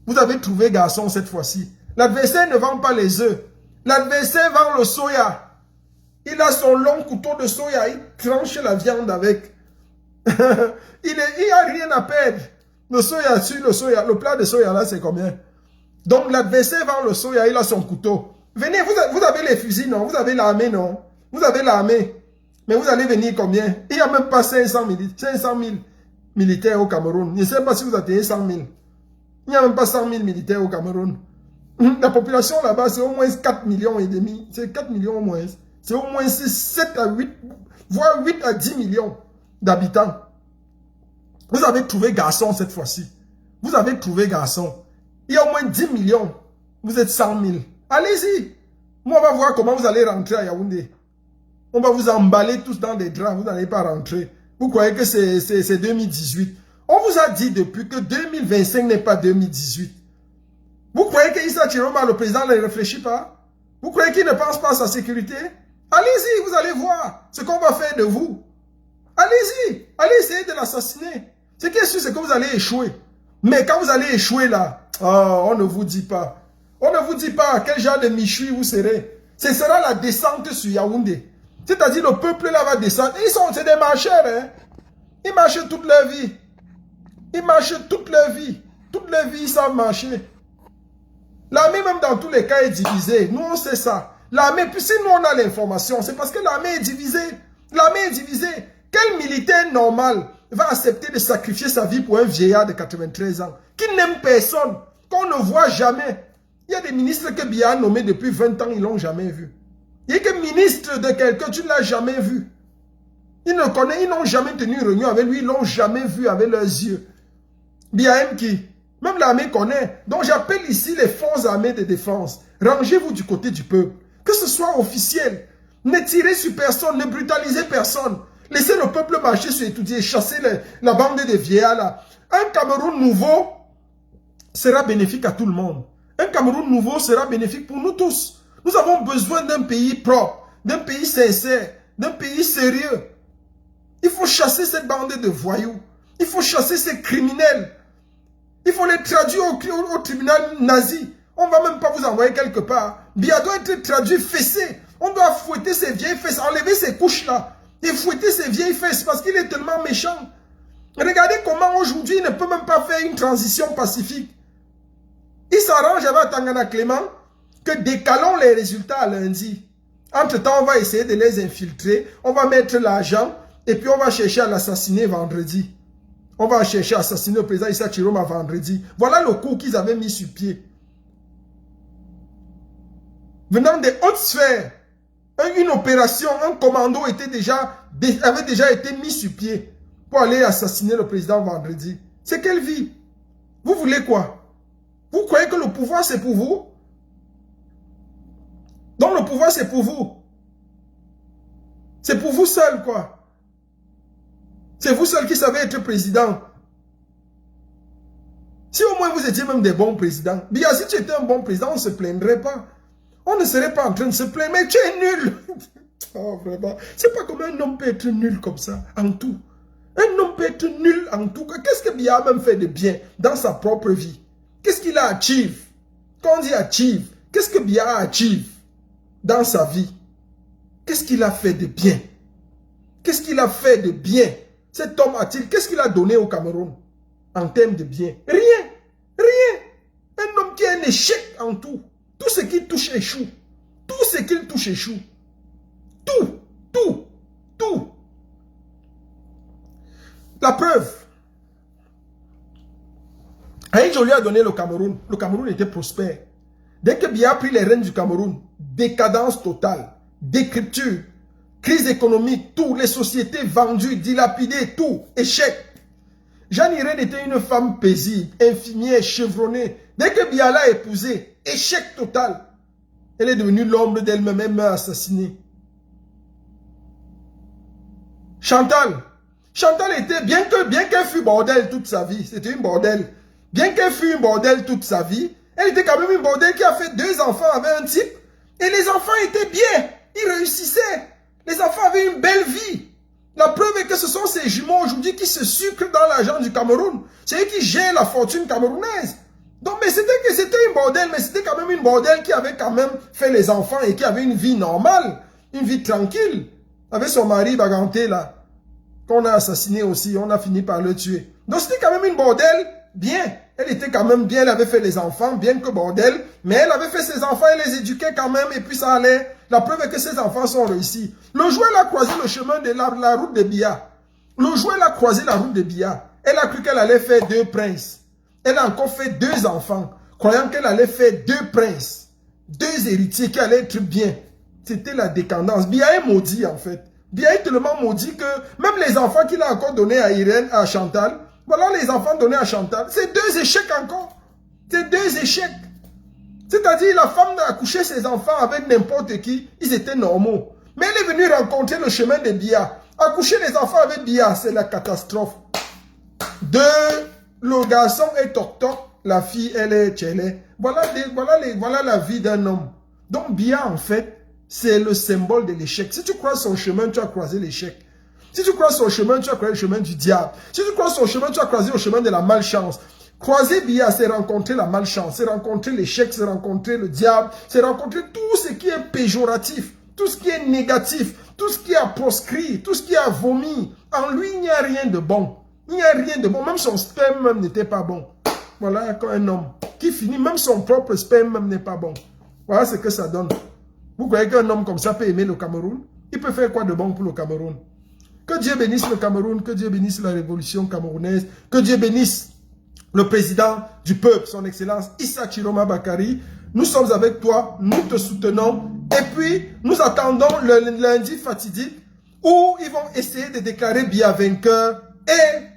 Vous avez trouvé garçon cette fois-ci. L'adversaire ne vend pas les œufs. L'adversaire vend le soya. Il a son long couteau de soya. Il tranche la viande avec. Il n'y a rien à perdre. Le soya sur le soya. Le plat de soya là, c'est combien? Donc l'adversaire vend le soya. Il a son couteau. Venez, vous avez les fusils, non? Vous avez l'armée, non? Vous avez l'armée. Mais vous allez venir combien? Il n'y a même pas 500 000 militaires au Cameroun. Je ne sais pas si vous atteignez 100 000. Il n'y a même pas 100 000 militaires au Cameroun. La population là-bas, c'est au moins 4 millions et demi. C'est 4 millions au moins. C'est au moins 7 à 8, voire 8 à 10 millions d'habitants. Vous avez trouvé garçon cette fois-ci. Vous avez trouvé garçon. Il y a au moins 10 millions. Vous êtes 100 000. Allez-y. Moi, on va voir comment vous allez rentrer à Yaoundé. On va vous emballer tous dans des draps. Vous n'allez pas rentrer. Vous croyez que c'est 2018. On vous a dit depuis que 2025 n'est pas 2018. Vous croyez qu'Issa Chiroma, le président, ne réfléchit pas? Vous croyez qu'il ne pense pas à sa sécurité? Allez-y, vous allez voir ce qu'on va faire de vous. Allez-y, allez essayer de l'assassiner. Ce qui est sûr, c'est que vous allez échouer. Mais quand vous allez échouer là, oh, on ne vous dit pas. On ne vous dit pas quel genre de Michui vous serez. Ce sera la descente sur Yaoundé. C'est-à-dire le peuple là va descendre. C'est des marcheurs. Hein? Ils marchent toute leur vie. Ils marchent toute leur vie. Toute leur vie, ils savent marcher. L'armée, même dans tous les cas, est divisée. Nous, on sait ça. L'armée, puis si nous, on a l'information, c'est parce que l'armée est divisée. L'armée est divisée. Quel militaire normal va accepter de sacrifier sa vie pour un vieillard de 93 ans qui n'aime personne, qu'on ne voit jamais? Il y a des ministres que Biya a nommés depuis 20 ans, ils ne l'ont jamais vu. Il y a que ministre de quelqu'un, tu ne l'as jamais vu. Ils ne connaissent, ils n'ont jamais tenu une réunion avec lui, ils ne l'ont jamais vu avec leurs yeux. Biya aime qui? Même l'armée connaît. Donc j'appelle ici les forces armées de défense. Rangez-vous du côté du peuple. Que ce soit officiel. Ne tirez sur personne, ne brutalisez personne. Laissez le peuple marcher sur étudier, chasser la bande de vieillards là. Un Cameroun nouveau sera bénéfique à tout le monde. Un Cameroun nouveau sera bénéfique pour nous tous. Nous avons besoin d'un pays propre, d'un pays sincère, d'un pays sérieux. Il faut chasser cette bande de voyous. Il faut chasser ces criminels. Il faut les traduire au tribunal nazi. On ne va même pas vous envoyer quelque part. Biya doit être traduit fessé. On doit fouetter ses vieilles fesses, enlever ces couches-là. Et fouetter ses vieilles fesses parce qu'il est tellement méchant. Regardez comment aujourd'hui il ne peut même pas faire une transition pacifique. Il s'arrange avec Tangana Clément que décalons les résultats à lundi. Entre-temps, on va essayer de les infiltrer. On va mettre l'argent et puis on va chercher à l'assassiner vendredi. On va chercher à assassiner le président Issa Chiroma vendredi. Voilà le coup qu'ils avaient mis sur pied. Venant des hautes sphères, Une opération, un commando avait déjà été mis sur pied pour aller assassiner le président vendredi. C'est quelle vie? Vous voulez quoi? Vous croyez que le pouvoir c'est pour vous? Donc le pouvoir c'est pour vous. C'est pour vous seul quoi. C'est vous seul qui savez être président. Si au moins vous étiez même des bons présidents. Bien, si tu étais un bon président, on ne se plaindrait pas. On ne serait pas en train de se plaindre. Mais tu es nul. Oh, vraiment. C'est pas comment un homme peut être nul comme ça, en tout. Un homme peut être nul en tout. Qu'est-ce que Biya a même fait de bien dans sa propre vie? Qu'est-ce qu'il a achieve? Quand on dit achieve, qu'est-ce que Biya a achieve dans sa vie? Qu'est-ce qu'il a fait de bien? Qu'est-ce qu'il a fait de bien? Cet homme a-t-il, qu'est-ce qu'il a donné au Cameroun en termes de bien? Rien. Rien. Un homme qui a un échec en tout. Tout ce qu'il touche échoue. Tout ce qu'il touche échoue. Tout. Tout. Tout. La preuve. Aïe Joly a donné le Cameroun. Le Cameroun était prospère. Dès que Biya a pris les rênes du Cameroun, décadence totale, décrypture, crise économique, tout, les sociétés vendues, dilapidées, tout, échec. Jeanne Irène était une femme paisible, infirmière, chevronnée. Dès que Biya l'a épousée, échec total. Elle est devenue l'ombre d'elle-même, elle meurt assassinée. Chantal était, bien qu'elle fût bordel toute sa vie, c'était une bordel. Bien qu'elle fût une bordel toute sa vie, elle était quand même une bordel qui a fait 2 enfants avec un type. Et les enfants étaient bien, ils réussissaient. Les enfants avaient une belle vie. La preuve est que ce sont ces jumeaux aujourd'hui qui se sucrent dans l'argent du Cameroun. C'est eux qui gèrent la fortune camerounaise. Donc, mais c'était une bordel, mais c'était quand même une bordel qui avait quand même fait les enfants et qui avait une vie normale, une vie tranquille. Avec son mari Baganté là, qu'on a assassiné aussi, on a fini par le tuer. Donc c'était quand même une bordel bien. Elle était quand même bien, elle avait fait les enfants, bien que bordel, mais elle avait fait ses enfants, elle les éduquait quand même, et puis ça allait. La preuve est que ses enfants sont réussis. Le jour elle a croisé le chemin de la route de Biya. Le jour elle a croisé la route de Biya. Elle a cru qu'elle allait faire 2 princes. Elle a encore fait 2 enfants, croyant qu'elle allait faire 2 princes, 2 héritiers qui allaient être bien. C'était la décadence. Biya est maudit en fait. Biya est tellement maudit que même les enfants qu'il a encore donnés à Irène, à Chantal, voilà les enfants donnés à Chantal, c'est 2 échecs encore. C'est 2 échecs. C'est-à-dire la femme a accouché ses enfants avec n'importe qui, ils étaient normaux. Mais elle est venue rencontrer le chemin de Biya. Accoucher les enfants avec Biya, c'est la catastrophe. Le garçon est toc-toc, la fille, elle est tchélé. Voilà la vie d'un homme. Donc Biya, en fait, c'est le symbole de l'échec. Si tu croises son chemin, tu as croisé l'échec. Si tu croises son chemin, tu as croisé le chemin du diable. Si tu croises son chemin, tu as croisé le chemin de la malchance. Croiser Biya, c'est rencontrer la malchance, c'est rencontrer l'échec, c'est rencontrer le diable, c'est rencontrer tout ce qui est péjoratif, tout ce qui est négatif, tout ce qui a proscrit, tout ce qui a vomi. En lui, il n'y a rien de bon. Il n'y a rien de bon. Même son sperme même n'était pas bon. Voilà quand un homme qui finit, même son propre sperme même n'est pas bon. Voilà ce que ça donne. Vous croyez qu'un homme comme ça peut aimer le Cameroun? Il peut faire quoi de bon pour le Cameroun? Que Dieu bénisse le Cameroun, que Dieu bénisse la révolution camerounaise, que Dieu bénisse le président du peuple, son excellence Issa Chiroma Bakary. Nous sommes avec toi, nous te soutenons. Et puis, nous attendons le lundi fatidique où ils vont essayer de déclarer Biya vainqueur et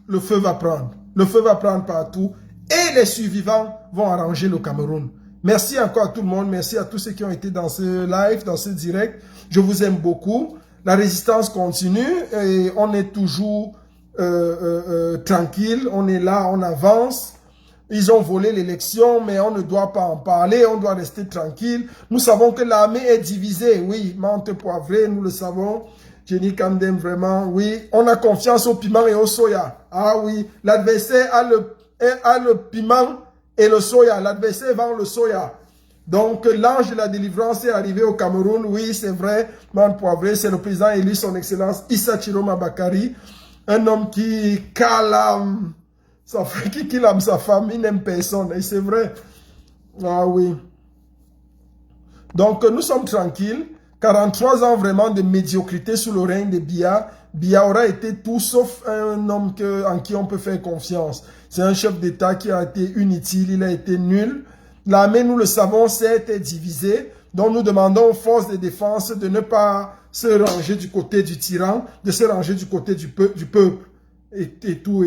le feu va prendre. Le feu va prendre partout et les survivants vont arranger le Cameroun. Merci encore à tout le monde. Merci à tous ceux qui ont été dans ce live, dans ce direct. Je vous aime beaucoup. La résistance continue et on est toujours tranquille. On est là, on avance. Ils ont volé l'élection, mais on ne doit pas en parler. On doit rester tranquille. Nous savons que l'armée est divisée. Oui, menthe poivrée, nous le savons. Jenny Kandem, vraiment, oui. On a confiance au piment et au soya. Ah oui, l'adversaire a le piment et le soya. L'adversaire vend le soya. Donc, l'ange de la délivrance est arrivé au Cameroun. Oui, c'est vrai. Menthe poivrée, c'est le président élu, son excellence Issa Chiroma Bakary. Un homme qui calame sa femme. Il n'aime personne. Et c'est vrai. Ah oui. Donc, nous sommes tranquilles. 43 ans vraiment de médiocrité sous le règne de Biya. Biya aura été tout sauf un homme en qui on peut faire confiance. C'est un chef d'État qui a été inutile, il a été nul. L'armée, nous le savons, s'est divisée. Donc nous demandons aux forces de défense de ne pas se ranger du côté du tyran, de se ranger du côté du peuple. Et tout.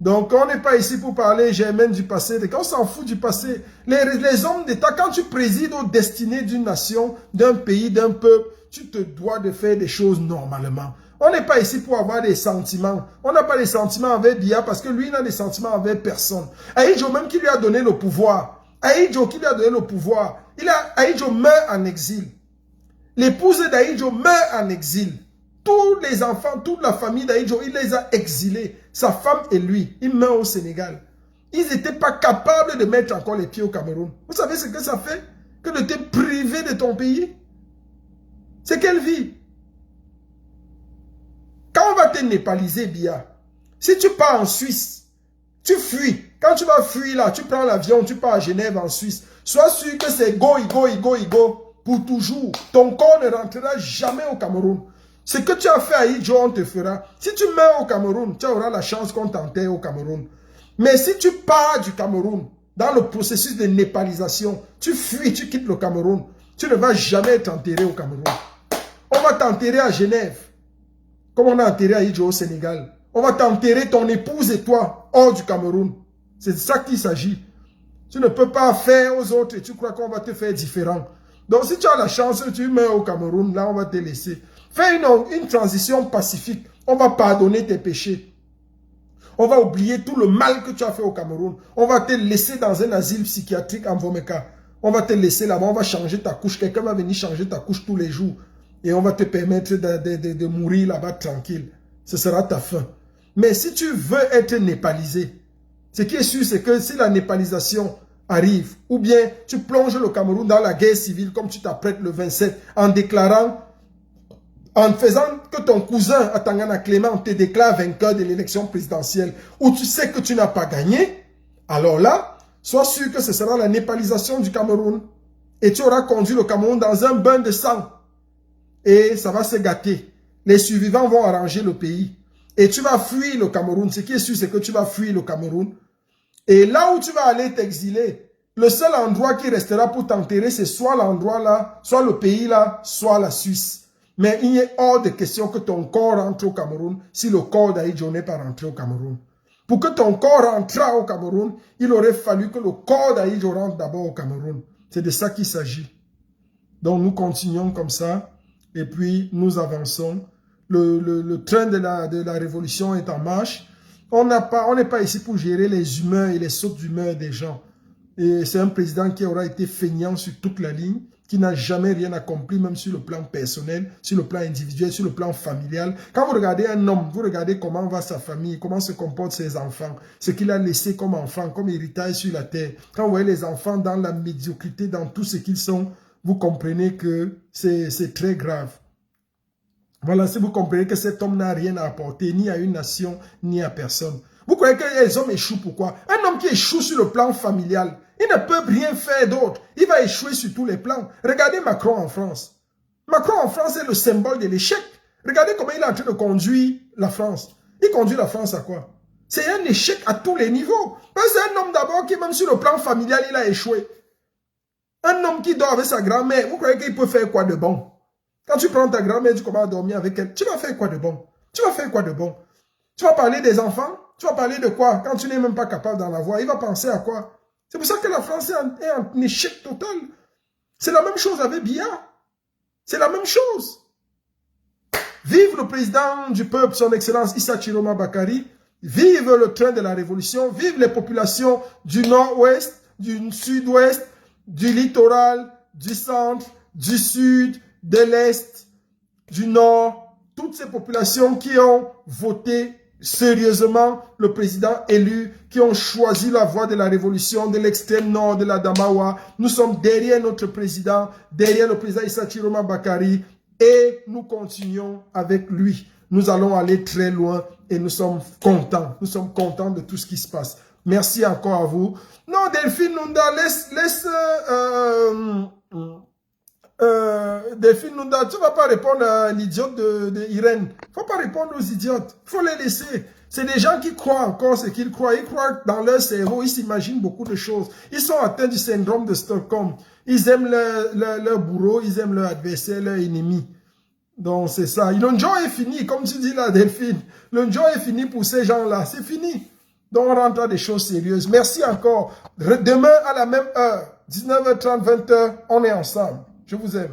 Donc on n'est pas ici pour parler germaine du passé, on s'en fout du passé. Les hommes d'État, quand tu présides aux destinées d'une nation, d'un pays, d'un peuple, tu te dois de faire des choses normalement. On n'est pas ici pour avoir des sentiments. On n'a pas des sentiments avec Biya parce que lui, il n'a des sentiments avec personne. Ahidjo même qui lui a donné le pouvoir. Ahidjo qui lui a donné le pouvoir. Ahidjo meurt en exil. L'épouse d'Ahidjo meurt en exil. Tous les enfants, toute la famille d'Ahidjo, il les a exilés. Sa femme et lui, ils meurent au Sénégal. Ils n'étaient pas capables de mettre encore les pieds au Cameroun. Vous savez ce que ça fait? Que de te priver de ton pays? C'est quelle vie? Quand on va te népaliser, Biya, si tu pars en Suisse, tu fuis. Quand tu vas fuir là, tu prends l'avion, tu pars à Genève en Suisse. Sois sûr que c'est go, pour toujours. Ton corps ne rentrera jamais au Cameroun. Ce que tu as fait à Idjo, on te fera. Si tu meurs au Cameroun, tu auras la chance qu'on t'enterre au Cameroun. Mais si tu pars du Cameroun, dans le processus de népalisation, tu fuis, tu quittes le Cameroun, tu ne vas jamais être enterré au Cameroun. On va t'enterrer à Genève, comme on a enterré à Idjo au Sénégal. On va t'enterrer ton épouse et toi hors du Cameroun. C'est de ça qu'il s'agit. Tu ne peux pas faire aux autres et tu crois qu'on va te faire différent. Donc si tu as la chance, tu meurs au Cameroun, là on va te laisser. Fais une transition pacifique. On va pardonner tes péchés. On va oublier tout le mal que tu as fait au Cameroun. On va te laisser dans un asile psychiatrique en Vomeka. On va te laisser là-bas, on va changer ta couche. Quelqu'un va venir changer ta couche tous les jours. Et on va te permettre de mourir là-bas tranquille. Ce sera ta fin. Mais si tu veux être népalisé, ce qui est sûr, c'est que si la népalisation arrive, ou bien tu plonges le Cameroun dans la guerre civile comme tu t'apprêtes le 27, en déclarant, en faisant que ton cousin Atangana Clément te déclare vainqueur de l'élection présidentielle, où tu sais que tu n'as pas gagné, alors là, sois sûr que ce sera la népalisation du Cameroun. Et tu auras conduit le Cameroun dans un bain de sang. Et ça va se gâter. Les survivants vont arranger le pays. Et tu vas fuir le Cameroun. Ce qui est sûr, c'est que tu vas fuir le Cameroun. Et là où tu vas aller t'exiler, le seul endroit qui restera pour t'enterrer, c'est soit l'endroit là, soit le pays là, soit la Suisse. Mais il est hors de question que ton corps rentre au Cameroun si le corps d'Ahidjo n'est pas rentré au Cameroun. Pour que ton corps rentre au Cameroun, il aurait fallu que le corps d'Ahidjo rentre d'abord au Cameroun. C'est de ça qu'il s'agit. Donc nous continuons comme ça et puis nous avançons. Le train de la révolution est en marche. On n'est pas ici pour gérer les humeurs et les sautes d'humeur des gens. Et c'est un président qui aura été feignant sur toute la ligne, qui n'a jamais rien accompli, même sur le plan personnel, sur le plan individuel, sur le plan familial. Quand vous regardez un homme, vous regardez comment va sa famille, comment se comportent ses enfants, ce qu'il a laissé comme enfant, comme héritage sur la terre. Quand vous voyez les enfants dans la médiocrité, dans tout ce qu'ils sont, vous comprenez que c'est très grave. Voilà, si vous comprenez que cet homme n'a rien à apporter, ni à une nation, ni à personne. Vous croyez que les hommes échouent pourquoi? Un homme qui échoue sur le plan familial, il ne peut rien faire d'autre. Il va échouer sur tous les plans. Regardez Macron en France. Macron en France est le symbole de l'échec. Regardez comment il est en train de conduire la France. Il conduit la France à quoi? C'est un échec à tous les niveaux. C'est un homme d'abord qui, même sur le plan familial, il a échoué. Un homme qui dort avec sa grand-mère, vous croyez qu'il peut faire quoi de bon? Quand tu prends ta grand-mère, tu commences à dormir avec elle, tu vas faire quoi de bon? Tu vas faire quoi de bon? Tu vas parler des enfants? Tu vas parler de quoi? Quand tu n'es même pas capable d'en avoir, il va penser à quoi? C'est pour ça que la France est en échec total. C'est la même chose avec Biya. C'est la même chose. Vive le président du peuple, son excellence Issa Chiroma Bakari. Vive le train de la révolution. Vive les populations du nord-ouest, du sud-ouest, du littoral, du centre, du sud, de l'Est, du Nord, toutes ces populations qui ont voté sérieusement le président élu, qui ont choisi la voie de la révolution de l'extrême nord de la Damawa. Nous sommes derrière notre président, derrière le président Issa Chiroma Bakari et nous continuons avec lui. Nous allons aller très loin et nous sommes contents. Nous sommes contents de tout ce qui se passe. Merci encore à vous. Non, Delphine Nunda, laisse Delphine Nunda, tu ne vas pas répondre à l'idiote de Irène. Il ne faut pas répondre aux idiotes. Il faut les laisser. C'est des gens qui croient encore ce qu'ils croient. Ils croient dans leur cerveau, ils s'imaginent beaucoup de choses. Ils sont atteints du syndrome de Stockholm. Ils aiment leur bourreau, ils aiment leur adversaire, leur ennemi. Donc c'est ça. Le jour est fini, comme tu dis là, Delphine. Le jour est fini pour ces gens-là. C'est fini. Donc on rentre à des choses sérieuses. Merci encore. Demain à la même heure, 19h30, 20h, on est ensemble. Je vous aime.